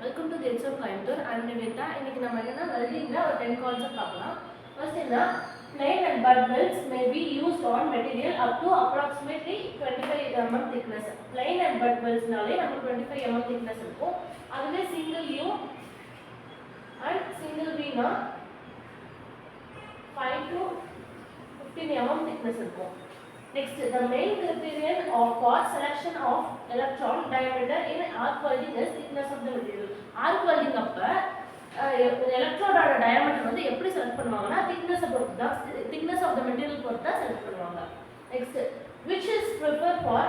Welcome to the Exam Coimbatore. I am Niveta. இன்னைக்கு நம்ம என்னன்னா weldingல ஒரு 10 கான்செப்ட் பார்க்கலாம். First என்ன plain and butt welds may be used on material up to approximately 25 mm thickness. Plain and butt welds நாலே நமக்கு 25 mm thickness இருக்கும். அதுவே single U and single V னா 5 to 15 mm thickness இருக்கும். Next, the main criterion for selection of electrode diameter in arc welding is thickness of the material. Arc welding அப்ப electrode diameter வந்து எப்படி select பண்ணுவாங்கன்னா thickness பொறுத்து தான் thickness of the material பொறுத்து தான் செலக்ட் பண்ணுவாங்க. Next, which is preferred for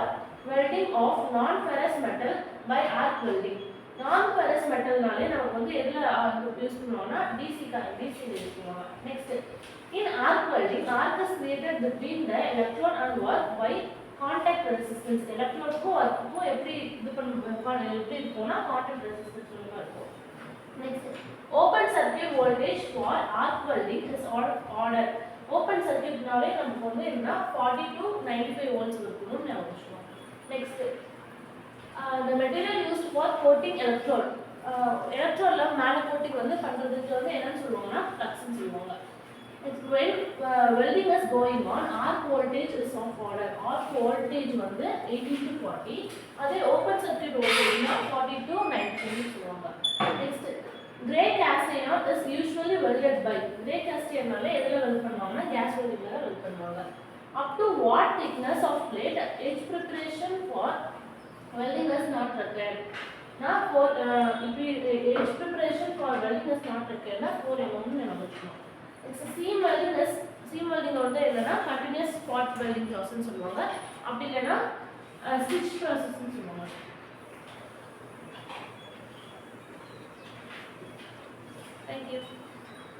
welding of non-ferrous metal by arc welding. Non-ferrous metal நாலே நமக்கு வந்து எதுல யூஸ் பண்ணுவாங்கன்னா DC யூஸ் பண்ணுவாங்க. Next, in arc welding, arc is created between the electrode and work by contact resistance. Electrode को work को எப்படி இது எப்படி இருக்கும்னா contact resistance இருக்கும். Next, open circuit voltage for arc welding is order. Open circuit நாலே நமக்கு வந்து என்ன 40 to 95 volts இருக்கும்னு ஞாபகம். Next, the material used for coating electrode. Electrodeல மேல coating வந்து பண்றதுக்கு வந்து என்னன்னு சொல்லுவாங்கன்னா flux னு சொல்லுவாங்க. When welding is going on, arc voltage is of order. Arc voltage வந்து 18 to 40. அதே open circuit voltage னா 40 to 90 னு சொல்லுவாங்க. Next, gray cast iron is usually welded by. Gray cast iron நால எதுல weld பண்ணுவாங்கன்னா gas welding ல weld பண்ணுவாங்க. Up to what thickness of plate edge preparation for welding is not required. Now for edge preparation for welding is not required. 4 mm னு நமக்கு seam welding வந்து என்னன்னா continuous spot welding process னு சொல்லுவாங்க. அப்படி இல்லனா stitch process னு சொல்லுவாங்க. Thank you.